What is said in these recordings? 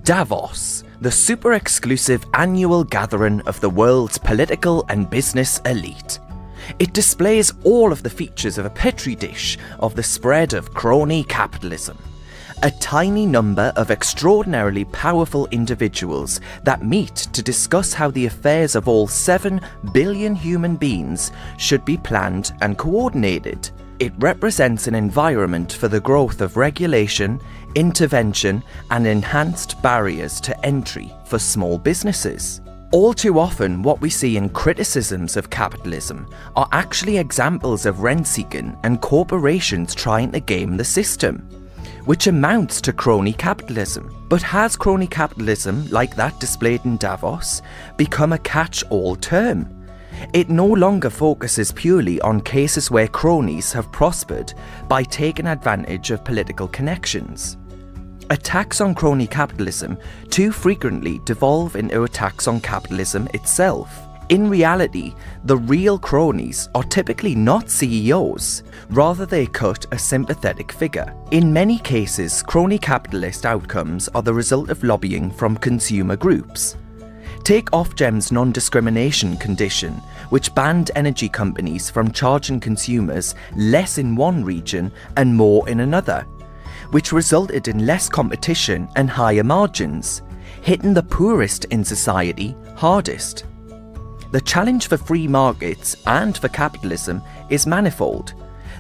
Davos, the super exclusive annual gathering of the world's political and business elite. It displays all of the features of a petri dish of the spread of crony capitalism. A tiny number of extraordinarily powerful individuals that meet to discuss how the affairs of all 7 billion human beings should be planned and coordinated. It represents an environment for the growth of regulation, intervention, and enhanced barriers to entry for small businesses. All too often, what we see in criticisms of capitalism are actually examples of rent-seeking and corporations trying to game the system, which amounts to crony capitalism. But has crony capitalism, like that displayed in Davos, become a catch-all term? It no longer focuses purely on cases where cronies have prospered by taking advantage of political connections. Attacks on crony capitalism too frequently devolve into attacks on capitalism itself. In reality, the real cronies are typically not CEOs, rather they cut a sympathetic figure. In many cases, crony capitalist outcomes are the result of lobbying from consumer groups. Take Ofgem's non-discrimination condition, which banned energy companies from charging consumers less in one region and more in another, which resulted in less competition and higher margins, hitting the poorest in society hardest. The challenge for free markets and for capitalism is manifold.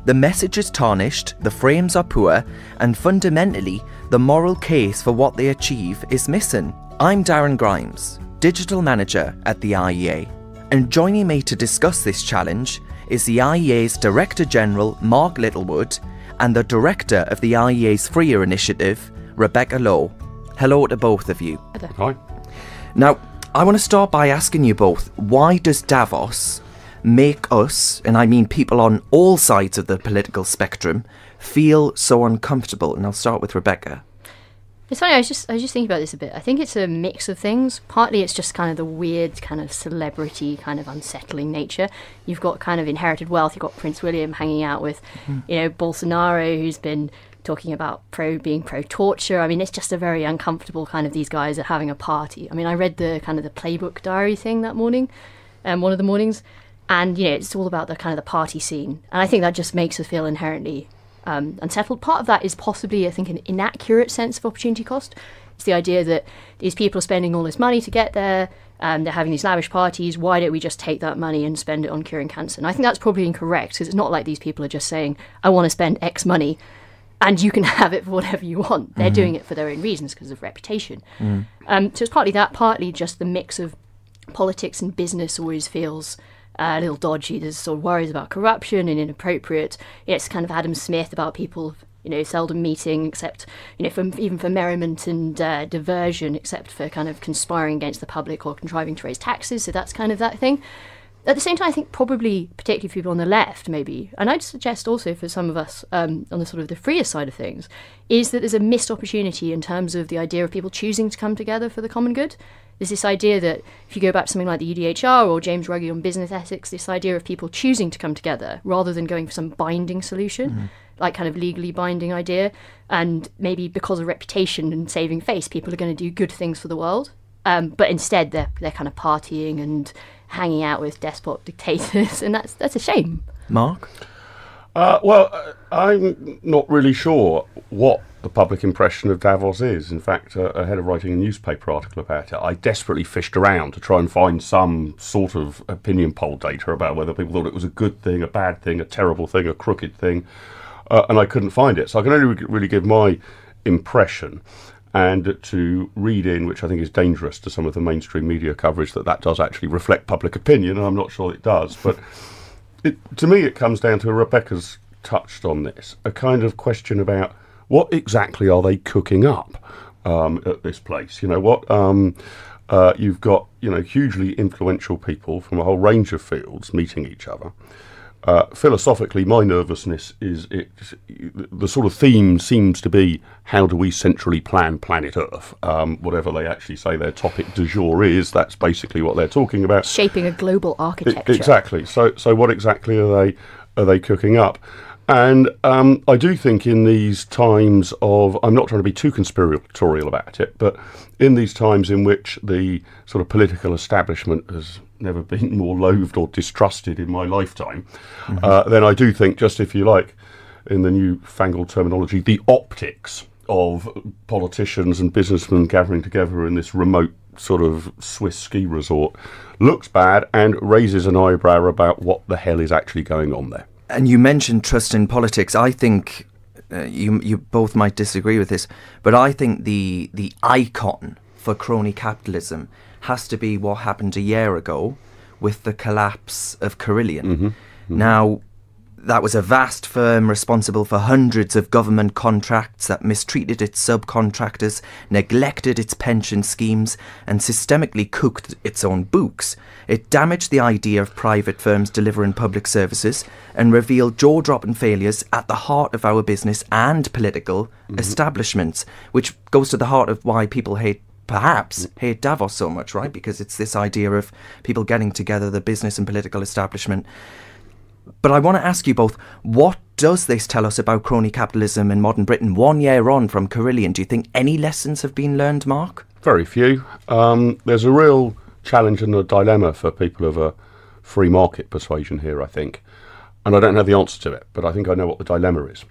The message is tarnished, the frames are poor, and fundamentally, the moral case for what they achieve is missing. I'm Darren Grimes, Digital Manager at the IEA, and joining me to discuss this challenge is the IEA's Director General Mark Littlewood and the Director of the IEA's Freer Initiative, Rebecca Lowe. Hello to both of you. Hi. Now, I want to start by asking you both, why does Davos make us, and I mean people on all sides of the political spectrum, feel so uncomfortable? And I'll start with Rebecca. It's funny, I was just thinking about this a bit. I think it's a mix of things. Partly it's just kind of the weird kind of celebrity kind of unsettling nature. You've got kind of inherited wealth. You've got Prince William hanging out with, Bolsonaro, who's been talking about being pro-torture. I mean, it's just a very uncomfortable kind of, these guys are having a party. I mean, I read the kind of the Playbook Diary thing that morning, one of the mornings, and, it's all about the kind of the party scene. And I think that just makes us feel inherently unsettled. Part of that is possibly, I think, an inaccurate sense of opportunity cost. It's the idea that these people are spending all this money to get there, they're having these lavish parties, why don't we just take that money and spend it on curing cancer? And I think that's probably incorrect, because it's not like these people are just saying, I want to spend X money, and you can have it for whatever you want. They're doing it for their own reasons, because of reputation. So it's partly that, partly just the mix of politics and business always feels a little dodgy. There's sort of worries about corruption and inappropriate. It's kind of Adam Smith about people, seldom meeting except, even for merriment and diversion, except for kind of conspiring against the public or contriving to raise taxes. So that's kind of that thing. At the same time, I think probably, particularly for people on the left, maybe, and I'd suggest also for some of us on the sort of the freer side of things, is that there's a missed opportunity in terms of the idea of people choosing to come together for the common good. There's this idea that if you go back to something like the UDHR or James Ruggie on business ethics, this idea of people choosing to come together rather than going for some binding solution, like kind of legally binding idea, and maybe because of reputation and saving face, people are going to do good things for the world. But instead, they're kind of partying and hanging out with despot dictators, and that's a shame. Mark? I'm not really sure what the public impression of Davos is. In fact, ahead of writing a newspaper article about it, I desperately fished around to try and find some sort of opinion poll data about whether people thought it was a good thing, a bad thing, a terrible thing, a crooked thing, and I couldn't find it. So I can only really give my impression, and to read in, which I think is dangerous to some of the mainstream media coverage, that does actually reflect public opinion, and I'm not sure it does. But to me, it comes down to, Rebecca's touched on this, a kind of question about what exactly are they cooking up at this place? You've got, hugely influential people from a whole range of fields meeting each other. Philosophically, my nervousness is the sort of theme seems to be, how do we centrally plan planet Earth? Whatever they actually say their topic du jour is, that's basically what they're talking about. Shaping a global architecture. Exactly. So what exactly are they cooking up? And I do think in these times of, I'm not trying to be too conspiratorial about it, but in these times in which the sort of political establishment has never been more loathed or distrusted in my lifetime, then I do think, just if you like, in the newfangled terminology, the optics of politicians and businessmen gathering together in this remote sort of Swiss ski resort looks bad and raises an eyebrow about what the hell is actually going on there. And you mentioned trust in politics. I think you both might disagree with this, but I think the icon for crony capitalism has to be what happened a year ago with the collapse of Carillion. Now, that was a vast firm responsible for hundreds of government contracts that mistreated its subcontractors, neglected its pension schemes, and systemically cooked its own books. It damaged the idea of private firms delivering public services and revealed jaw-dropping failures at the heart of our business and political establishments, which goes to the heart of why people perhaps hate Davos so much, right? Because it's this idea of people getting together, the business and political establishment. But I want to ask you both, what does this tell us about crony capitalism in modern Britain 1 year on from Carillion? Do you think any lessons have been learned, Mark? Very few. There's a real challenge and a dilemma for people of a free market persuasion here, I think. And I don't have the answer to it, but I think I know what the dilemma is.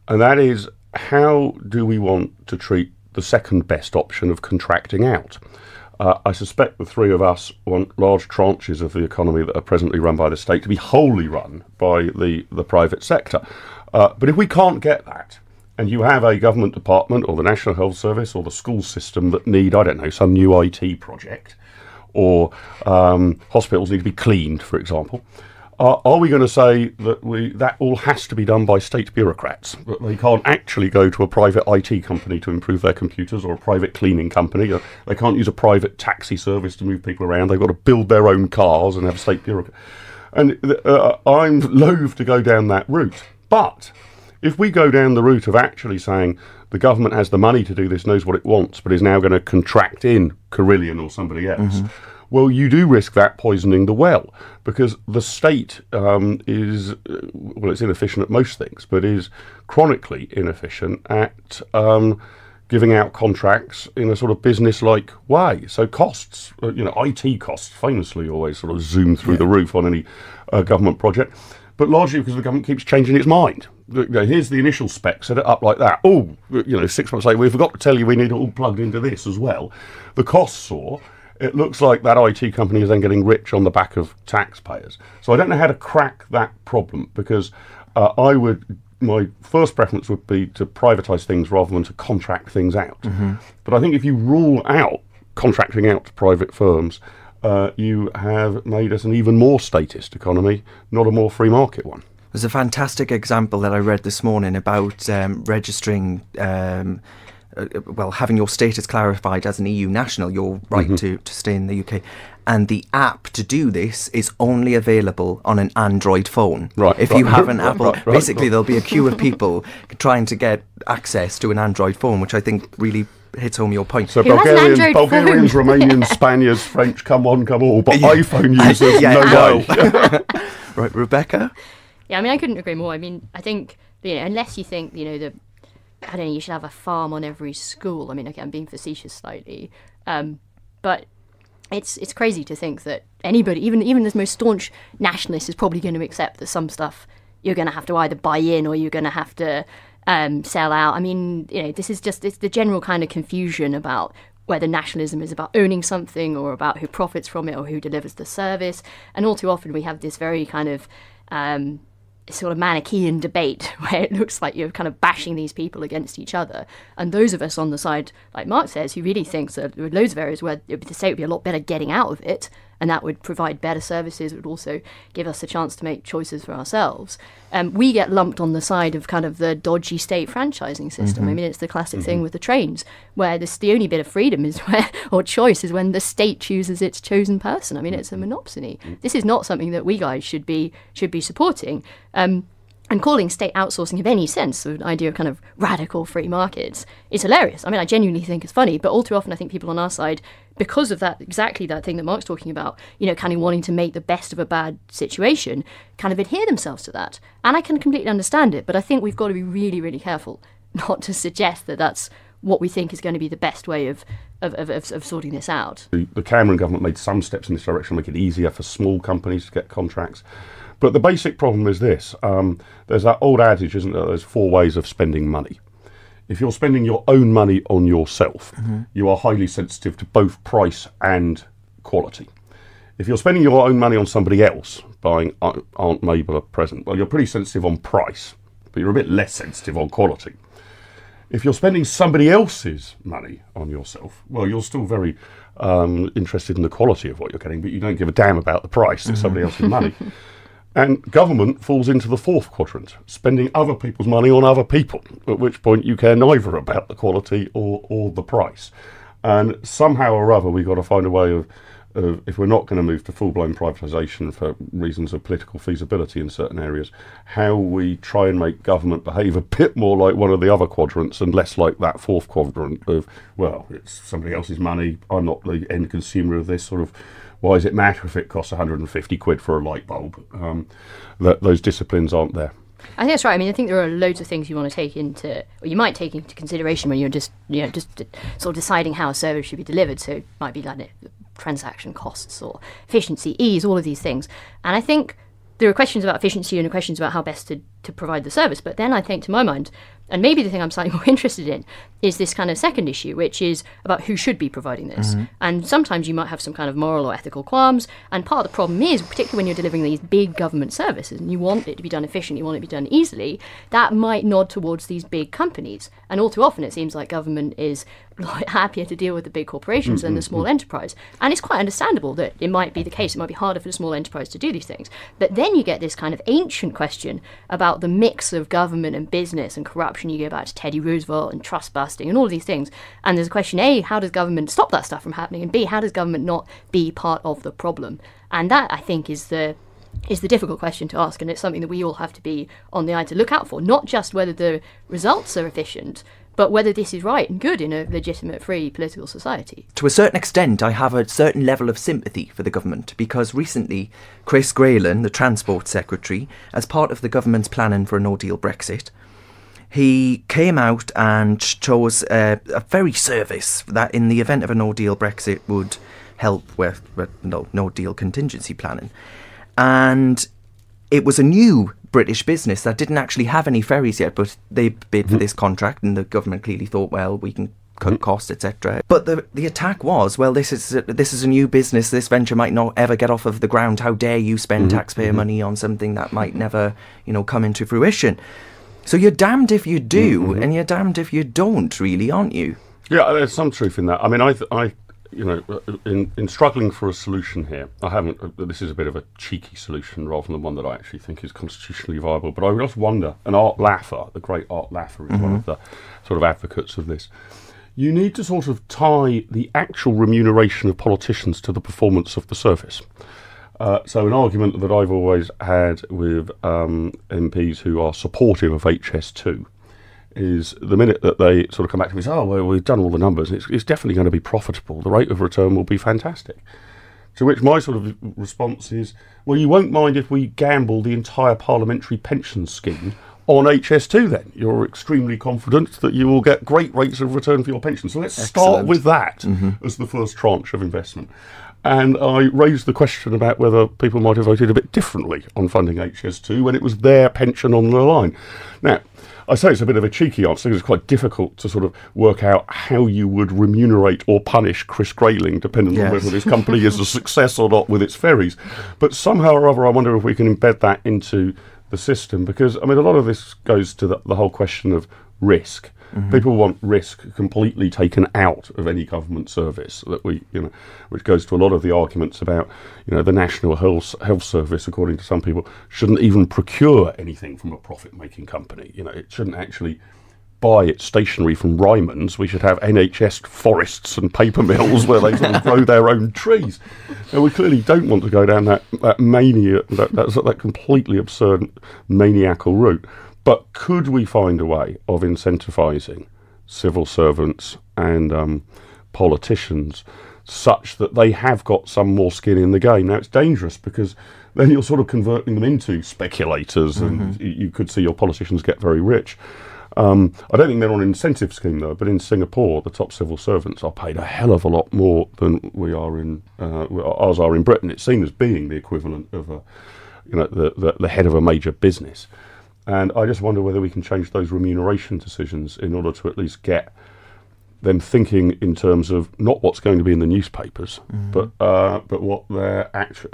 And that is, how do we want to treat the second best option of contracting out? I suspect the three of us want large tranches of the economy that are presently run by the state to be wholly run by the private sector. But if we can't get that, and you have a government department or the National Health Service or the school system that need, I don't know, some new IT project, or hospitals need to be cleaned, for example, are we going to say that that all has to be done by state bureaucrats, that they can't actually go to a private IT company to improve their computers or a private cleaning company? They can't use a private taxi service to move people around. They've got to build their own cars and have state bureaucrats. And I'm loath to go down that route. But if we go down the route of actually saying the government has the money to do this, knows what it wants, but is now going to contract in Carillion or somebody else, well, you do risk that poisoning the well, because the state is, well, it's inefficient at most things, but is chronically inefficient at giving out contracts in a sort of business-like way. So costs, IT costs famously always sort of zoom through the roof on any government project, but largely because the government keeps changing its mind. Here's the initial spec, set it up like that. 6 months later, we forgot to tell you we need it all plugged into this as well. The costs soar. It looks like that IT company is then getting rich on the back of taxpayers. So I don't know how to crack that problem, because my first preference would be to privatise things rather than to contract things out. But I think if you rule out contracting out to private firms, you have made us an even more statist economy, not a more free market one. There's a fantastic example that I read this morning about registering having your status clarified as an EU national, your right to stay in the UK. And the app to do this is only available on an Android phone. If you have an Apple, basically there'll be a queue of people Trying to get access to an Android phone, which I think really hits home your point. So Bulgarians, Romanians, Spaniards, French, come on, come all, but iPhone users, no way. Right, Rebecca? Yeah, I mean, I couldn't agree more. I mean, I think, unless you think, I don't know, you should have a farm on every school. I mean, okay, I'm being facetious slightly. But it's crazy to think that anybody, even the most staunch nationalist, is probably going to accept that some stuff you're going to have to either buy in or you're going to have to sell out. I mean, this is just, it's the general kind of confusion about whether nationalism is about owning something or about who profits from it or who delivers the service. And all too often we have this very kind of sort of Manichaean debate where it looks like you're kind of bashing these people against each other. And those of us on the side, like Mark says, who really thinks that there are loads of areas where the state would be a lot better getting out of it, and that would provide better services, it would also give us a chance to make choices for ourselves. We get lumped on the side of kind of the dodgy state franchising system. I mean, it's the classic thing with the trains, where the only bit of freedom is or choice is when the state chooses its chosen person. I mean, it's a monopsony. This is not something that we guys should be supporting. And calling state outsourcing of any sense, so an idea of kind of radical free markets, is hilarious. I mean, I genuinely think it's funny, but all too often I think people on our side, because of that, exactly that thing that Mark's talking about, kind of wanting to make the best of a bad situation, kind of adhere themselves to that. And I can completely understand it, but I think we've got to be really, really careful not to suggest that that's what we think is going to be the best way of sorting this out. The Cameron government made some steps in this direction to make it easier for small companies to get contracts. But the basic problem is this. There's that old adage, isn't there? There's 4 ways of spending money. If you're spending your own money on yourself, you are highly sensitive to both price and quality. If you're spending your own money on somebody else, buying Aunt Mabel a present, well, you're pretty sensitive on price, but you're a bit less sensitive on quality. If you're spending somebody else's money on yourself, well, you're still very interested in the quality of what you're getting, but you don't give a damn about the price. It's somebody else's money. And government falls into the 4th quadrant, spending other people's money on other people, at which point you care neither about the quality or the price. And somehow or other, we've got to find a way of if we're not going to move to full-blown privatisation for reasons of political feasibility in certain areas, how we try and make government behave a bit more like one of the other quadrants and less like that 4th quadrant of, well, it's somebody else's money, I'm not the end consumer of this sort of, why does it matter if it costs 150 quid for a light bulb? Those disciplines aren't there. I think that's right. I mean, I think there are loads of things you want to take into, or you might take into consideration when you're just sort of deciding how a service should be delivered. So it might be like transaction costs or efficiency, ease, all of these things. And I think there are questions about efficiency and questions about how best to provide the service. But then I think, to my mind, and maybe the thing I'm slightly more interested in, is this kind of second issue, which is about who should be providing this. And sometimes you might have some kind of moral or ethical qualms. And part of the problem is, particularly when you're delivering these big government services and you want it to be done efficiently, you want it to be done easily, that might nod towards these big companies. And all too often it seems like government is happier to deal with the big corporations than the small enterprise. And it's quite understandable that it might be the case. It might be harder for the small enterprise to do these things. But then you get this kind of ancient question about the mix of government and business and corruption. You go back to Teddy Roosevelt and trust busting and all of these things. And there's a question, A, how does government stop that stuff from happening? And B, how does government not be part of the problem? And that, I think, is the difficult question to ask, and it's something that we all have to be on the eye to look out for, not just whether the results are efficient, but whether this is right and good in a legitimate, free political society. To a certain extent, I have a certain level of sympathy for the government, because recently Chris Graylan, the Transport Secretary, as part of the government's planning for a no-deal Brexit, he came out and chose a very service that, in the event of a no-deal Brexit, would help with no-deal contingency planning. And it was a new British business that didn't actually have any ferries yet, but they bid for this contract, and the government clearly thought, well, we can cut costs, etc. But the attack was, well, this is a new business. This venture might not ever get off of the ground. How dare you spend taxpayer money on something that might never, come into fruition? So you're damned if you do, and you're damned if you don't, really, aren't you? Yeah, there's some truth in that. I mean, in struggling for a solution here, this is a bit of a cheeky solution rather than one that I actually think is constitutionally viable, but I just wonder, and Art Laffer, the great Art Laffer, is one of the sort of advocates of this. You need to sort of tie the actual remuneration of politicians to the performance of the service. So an argument that I've always had with MPs who are supportive of HS2 is the minute that they sort of come back to me and say, oh, well, we've done all the numbers, it's definitely going to be profitable, the rate of return will be fantastic. To which my sort of response is, well, you won't mind if we gamble the entire parliamentary pension scheme on HS2 then. You're extremely confident that you will get great rates of return for your pension. So let's start with that as the first tranche of investment. And I raised the question about whether people might have voted a bit differently on funding HS2 when it was their pension on the line. Now, I say it's a bit of a cheeky answer because it's quite difficult to sort of work out how you would remunerate or punish Chris Grayling, depending on whether this company is a success or not with its ferries. But somehow or other, I wonder if we can embed that into the system, because, I mean, a lot of this goes to the whole question of risk. People want risk completely taken out of any government service, that which goes to a lot of the arguments about, the National Health Service, according to some people, shouldn't even procure anything from a profit-making company. It shouldn't actually buy its stationery from Ryman's, we should have NHS forests and paper mills where they sort of grow their own trees. And we clearly don't want to go down that mania, that completely absurd maniacal route. But could we find a way of incentivising civil servants and politicians such that they have got some more skin in the game? Now, it's dangerous because then you're sort of converting them into speculators, and you could see your politicians get very rich. I don't think they're on an incentive scheme, though, but in Singapore, the top civil servants are paid a hell of a lot more than we are ours are in Britain. It's seen as being the equivalent of the head of a major business. And I just wonder whether we can change those remuneration decisions in order to at least get them thinking in terms of not what's going to be in the newspapers, but what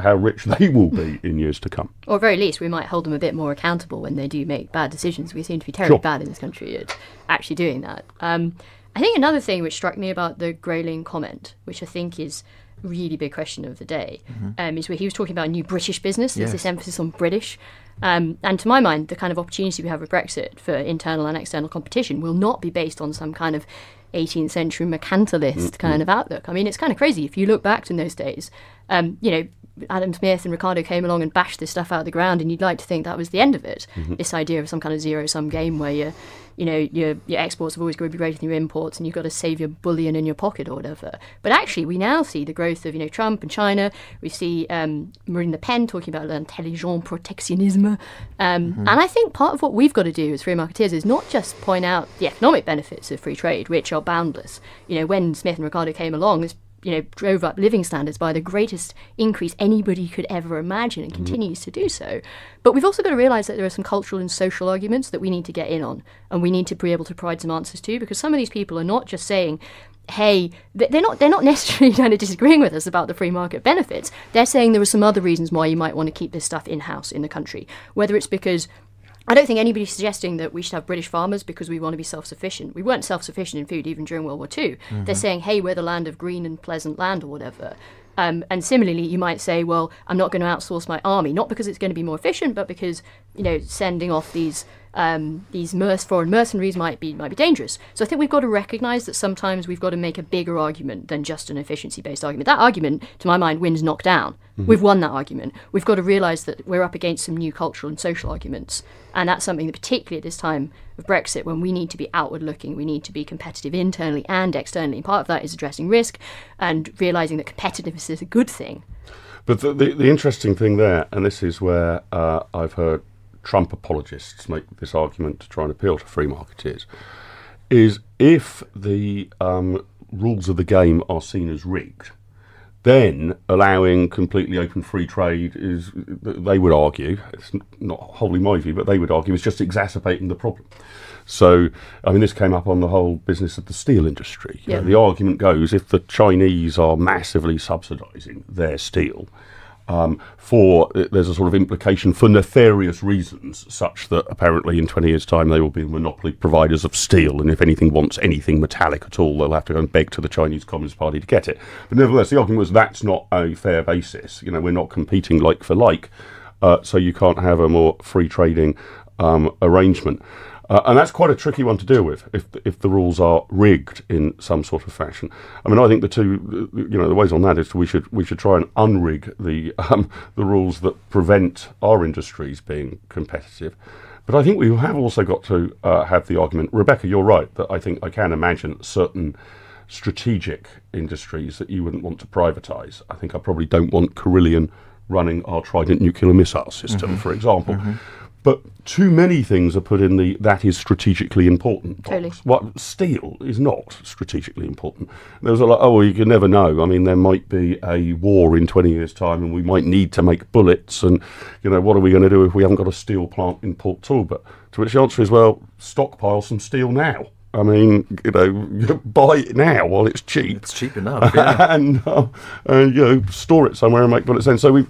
how rich they will be in years to come. Or at very least, we might hold them a bit more accountable when they do make bad decisions. We seem to be terribly bad in this country at actually doing that. I think another thing which struck me about the Grayling comment, which I think is a really big question of the day, is where he was talking about new British business. There's this emphasis on British. And to my mind, the kind of opportunity we have with Brexit for internal and external competition will not be based on some kind of 18th century mercantilist kind of outlook. I mean, it's kind of crazy. If you look back to those days, Adam Smith and Ricardo came along and bashed this stuff out of the ground, and you'd like to think that was the end of it. This idea of some kind of zero-sum game where your exports have always got to be greater than your imports, and you've got to save your bullion in your pocket or whatever. But actually, we now see the growth of Trump and China. We see Marine Le Pen talking about l'intelligent protectionisme, and I think part of what we've got to do as free marketeers is not just point out the economic benefits of free trade, which are boundless. When Smith and Ricardo came along, this drove up living standards by the greatest increase anybody could ever imagine, and continues to do so. But we've also got to realise that there are some cultural and social arguments that we need to get in on, and we need to be able to provide some answers to, because some of these people are not just saying, hey, they're not necessarily kind of disagreeing with us about the free market benefits. They're saying there are some other reasons why you might want to keep this stuff in-house in the country, whether it's because I don't think anybody's suggesting that we should have British farmers because we want to be self-sufficient. We weren't self-sufficient in food even during World War II. They're saying, hey, we're the land of green and pleasant land or whatever. And similarly, you might say, well, I'm not going to outsource my army, not because it's going to be more efficient, but because, sending off these foreign mercenaries might be dangerous. So I think we've got to recognise that sometimes we've got to make a bigger argument than just an efficiency-based argument. That argument, to my mind, wins knocked down. We've won that argument. We've got to realise that we're up against some new cultural and social arguments, and that's something that, particularly at this time of Brexit, when we need to be outward-looking, we need to be competitive internally and externally. And part of that is addressing risk and realising that competitiveness is a good thing. But the interesting thing there, and this is where I've heard Trump apologists make this argument to try and appeal to free marketeers, is if the rules of the game are seen as rigged, then allowing completely open free trade is, they would argue, it's not wholly my view, but they would argue is just exacerbating the problem. So, I mean, this came up on the whole business of the steel industry. You know, the argument goes, if the Chinese are massively subsidising their steel, there's a sort of implication for nefarious reasons, such that apparently in 20 years' time they will be monopoly providers of steel, and if anything wants anything metallic at all, they'll have to go and beg to the Chinese Communist Party to get it. But nevertheless, the argument was that's not a fair basis. We're not competing like for like, so you can't have a more free trading arrangement. And that's quite a tricky one to deal with if the rules are rigged in some sort of fashion. I mean, I think the ways on that is we should try and unrig the rules that prevent our industries being competitive. But I think we have also got to have the argument, Rebecca, you're right, that I think I can imagine certain strategic industries that you wouldn't want to privatise. I think I probably don't want Carillion running our Trident nuclear missile system, for example. But too many things are put in the that is strategically important box. Totally. What steel is not strategically important. There was a lot, you can never know. I mean, there might be a war in 20 years' time and we might need to make bullets, and, what are we going to do if we haven't got a steel plant in Port Talbot? To which the answer is, well, stockpile some steel now. I mean, buy it now while it's cheap. It's cheap enough, yeah. and store it somewhere and make bullets then. So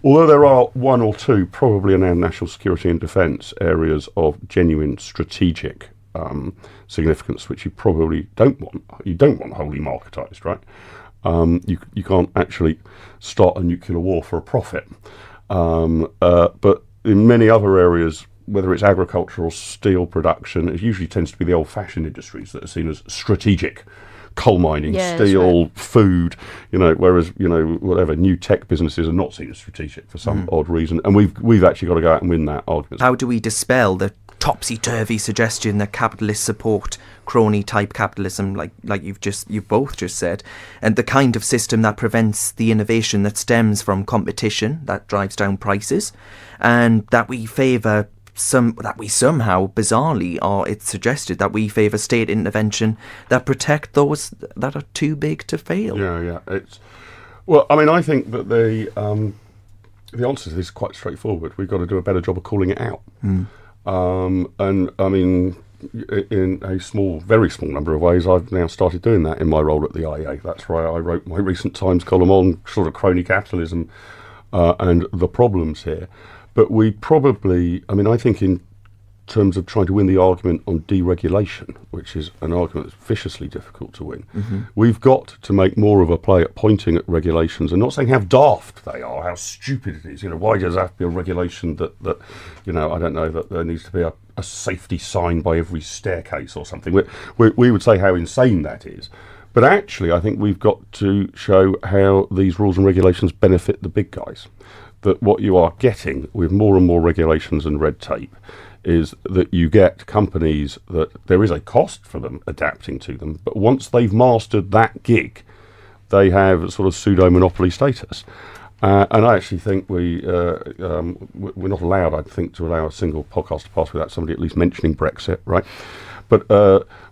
although there are one or two, probably in our national security and defence, areas of genuine strategic significance, which you probably don't want. You don't want wholly marketised, right? You can't actually start a nuclear war for a profit. But in many other areas, whether it's agriculture or steel production, it usually tends to be the old-fashioned industries that are seen as strategic. Coal mining, steel, food, whereas, whatever, new tech businesses are not seen as strategic for some odd reason. And we've actually got to go out and win that argument. How do we dispel the topsy-turvy suggestion that capitalists support crony-type capitalism, like you've both just said, and the kind of system that prevents the innovation that stems from competition, that drives down prices, and that we favour somehow, bizarrely, or it's suggested that we favour state intervention that protect those that are too big to fail. Yeah. I think that the answer to this is quite straightforward. We've got to do a better job of calling it out. And I mean, in a very small number of ways, I've now started doing that in my role at the IEA. That's why I wrote my recent Times column on sort of crony capitalism and the problems here. But we probably, I think in terms of trying to win the argument on deregulation, which is an argument that's viciously difficult to win, we've got to make more of a play at pointing at regulations and not saying how daft they are, how stupid it is. Why does there have to be a regulation that I don't know, that there needs to be a safety sign by every staircase or something. We would say how insane that is. But actually, I think we've got to show how these rules and regulations benefit the big guys. That what you are getting with more and more regulations and red tape is that you get companies that there is a cost for them adapting to them, but once they've mastered that gig, they have sort of pseudo-monopoly status. And I actually think we're not allowed, I think, to allow a single podcast to pass without somebody at least mentioning Brexit, right? But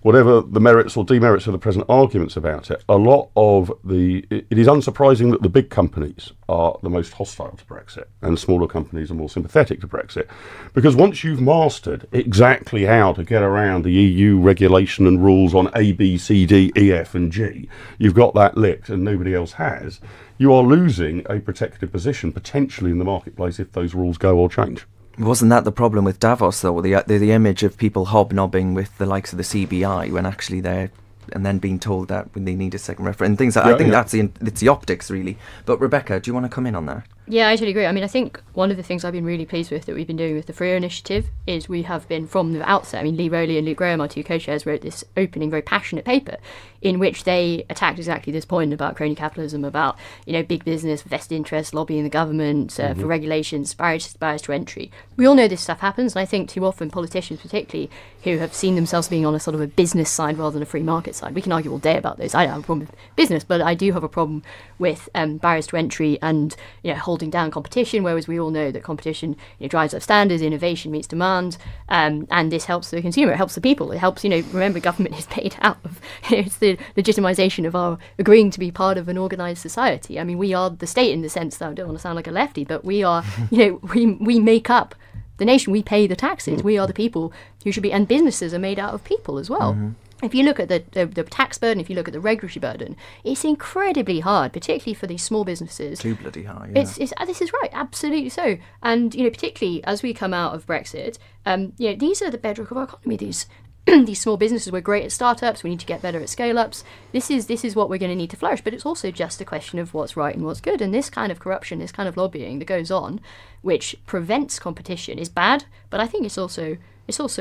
whatever the merits or demerits of the present arguments about it, it is unsurprising that the big companies are the most hostile to Brexit and smaller companies are more sympathetic to Brexit. Because once you've mastered exactly how to get around the EU regulation and rules on A, B, C, D, E, F and G, you've got that licked and nobody else has, you are losing a protected position potentially in the marketplace if those rules go or change. Wasn't that the problem with Davos, though? The image of people hobnobbing with the likes of the CBI when actually they're, and then being told that when they need a second referendum and things like I think it's the optics, really. But Rebecca, do you want to come in on that? Yeah, I totally agree. I think one of the things I've been really pleased with that we've been doing with the Freer Initiative is we have been, from the outset, Lee Rowley and Luke Graham, our two co-chairs, wrote this opening, very passionate paper in which they attacked exactly this point about crony capitalism, about big business, vested interests, lobbying the government for regulations, barriers to entry. We all know this stuff happens, and I think too often politicians, particularly, who have seen themselves being on a sort of a business side rather than a free market side. We can argue all day about those. I don't have a problem with business, but I do have a problem with barriers to entry and holding down competition, whereas we all know that competition drives up standards, innovation meets demand, and this helps the consumer, it helps the people, it helps, remember, government is paid out of, it's the legitimization of our agreeing to be part of an organized society. We are the state in the sense that I don't want to sound like a lefty, but we are, we make up the nation, we pay the taxes, we are the people who should be, and businesses are made out of people as well. If you look at the tax burden, if you look at the regulatory burden, it's incredibly hard, particularly for these small businesses. Too bloody high, yeah. This is right, absolutely so. And, particularly as we come out of Brexit, these are the bedrock of our economy, these small businesses. We're great at startups, we need to get better at scale-ups. This is what we're going to need to flourish, but it's also just a question of what's right and what's good. And this kind of corruption, this kind of lobbying that goes on, which prevents competition, is bad, but I think it's also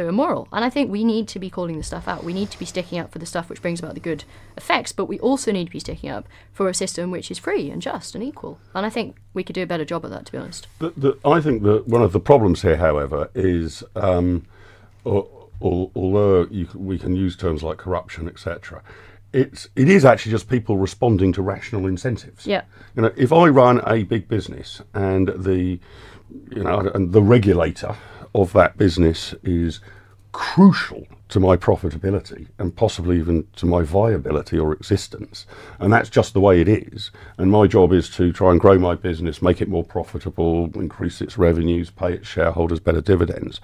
immoral. And I think we need to be calling the stuff out. We need to be sticking up for the stuff which brings about the good effects, but we also need to be sticking up for a system which is free and just and equal. And I think we could do a better job of that, to be honest. I think that one of the problems here, however, is although we can use terms like corruption, etc., it is actually just people responding to rational incentives. Yeah. If I run a big business and the regulator of that business is crucial to my profitability and possibly even to my viability or existence, and that's just the way it is, and my job is to try and grow my business, make it more profitable, increase its revenues, pay its shareholders better dividends,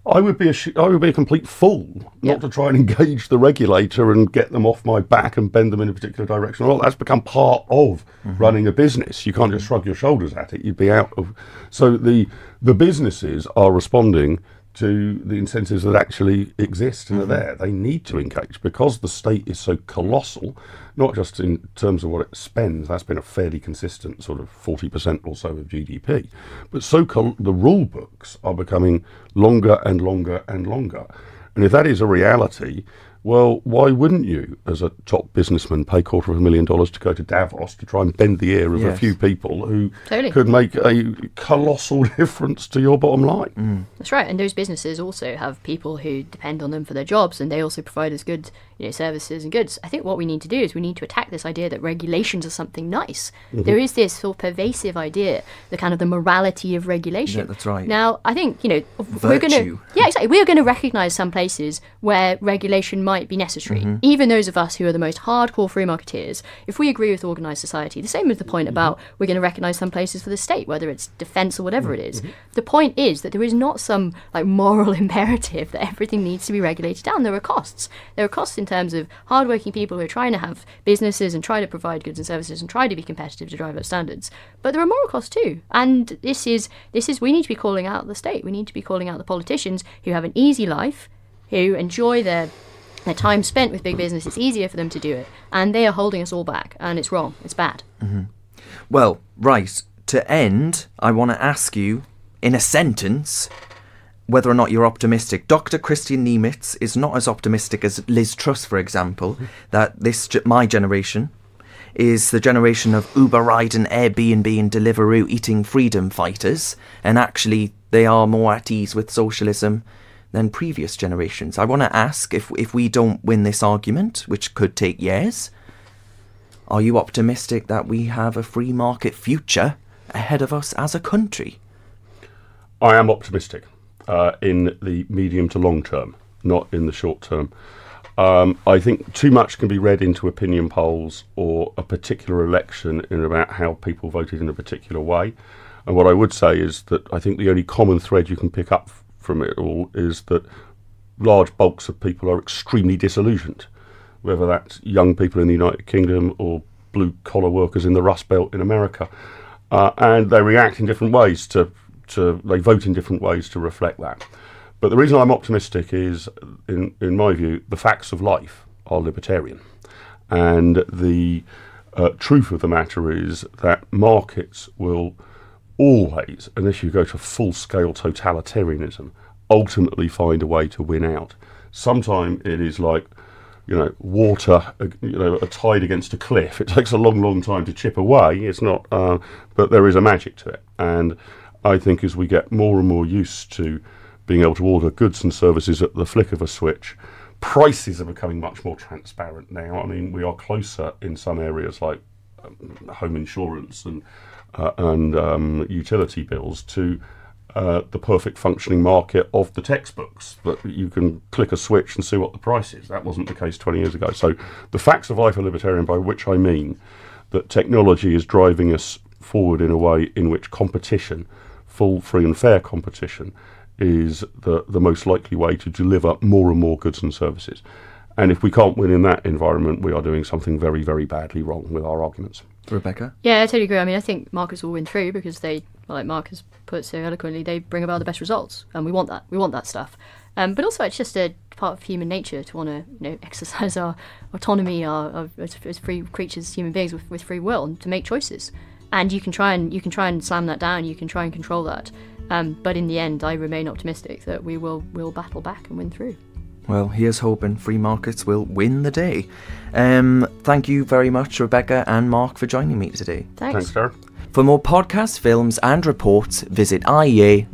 I would be a complete fool not to try and engage the regulator and get them off my back and bend them in a particular direction. Well, that's become part of running a business. You can't just shrug your shoulders at it. You'd be out of. So the businesses are responding to the incentives that actually exist and are there. They need to engage because the state is so colossal, not just in terms of what it spends. That's been a fairly consistent sort of 40% or so of GDP. But the rule books are becoming longer and longer and longer. And if that is a reality, well, why wouldn't you, as a top businessman, pay $250,000 to go to Davos to try and bend the ear of a few people who could make a colossal difference to your bottom line? That's right. And those businesses also have people who depend on them for their jobs, and they also provide us good, services and goods. I think what we need to do is we need to attack this idea that regulations are something nice. There is this sort of pervasive idea, the kind of the morality of regulation. Yeah, that's right. Now, I think, we're going to... Yeah, exactly. We're going to recognise some places where regulation might be necessary. Even those of us who are the most hardcore free marketeers, if we agree with organised society, the same as the point about we're going to recognise some places for the state, whether it's defence or whatever it is. The point is that there is not some moral imperative that everything needs to be regulated down. There are costs. There are costs in terms of hardworking people who are trying to have businesses and try to provide goods and services and try to be competitive to drive up standards. But there are moral costs too. And this is we need to be calling out the state. We need to be calling out the politicians who have an easy life, who enjoy their time spent with big business. It's easier for them to do it. And they are holding us all back. And it's wrong. It's bad. Well, right. To end, I want to ask you, in a sentence, whether or not you're optimistic. Dr. Christian Niemitz is not as optimistic as Liz Truss, for example, that my generation is the generation of Uber riding, Airbnb and Deliveroo eating freedom fighters, and actually they are more at ease with socialism than previous generations. I want to ask, if we don't win this argument, which could take years, are you optimistic that we have a free market future ahead of us as a country? I am optimistic. In the medium to long term, not in the short term. I think too much can be read into opinion polls or a particular election in about how people voted in a particular way. And what I would say is that I think the only common thread you can pick up from it all is that large bulks of people are extremely disillusioned, whether that's young people in the United Kingdom or blue-collar workers in the Rust Belt in America. And they react in different ways they vote in different ways to reflect that. But the reason I'm optimistic is, in my view, the facts of life are libertarian. And the truth of the matter is that markets will always, unless you go to full-scale totalitarianism, ultimately find a way to win out. Sometimes it is like, water, a tide against a cliff. It takes a long, long time to chip away. It's not, but there is a magic to it. And I think as we get more and more used to being able to order goods and services at the flick of a switch, prices are becoming much more transparent now. I mean, we are closer in some areas like home insurance and utility bills to the perfect functioning market of the textbooks, that you can click a switch and see what the price is. That wasn't the case 20 years ago. So the facts of life are libertarian, by which I mean that technology is driving us forward in a way in which competition, full, free and fair competition, is the most likely way to deliver more and more goods and services. And if we can't win in that environment, we are doing something very, very badly wrong with our arguments. Rebecca? Yeah, I totally agree. I mean, I think markets will win through because they, like Marcus put so eloquently, they bring about the best results. And we want that. We want that stuff. But also it's just a part of human nature to want to exercise our autonomy as free creatures, human beings with free will, and to make choices. And you can try and slam that down. You can try and control that. But in the end, I remain optimistic that we'll battle back and win through. Well, here's hoping free markets will win the day. Thank you very much, Rebecca and Mark, for joining me today. Thanks, Darren. For more podcasts, films and reports, visit iea.org.uk.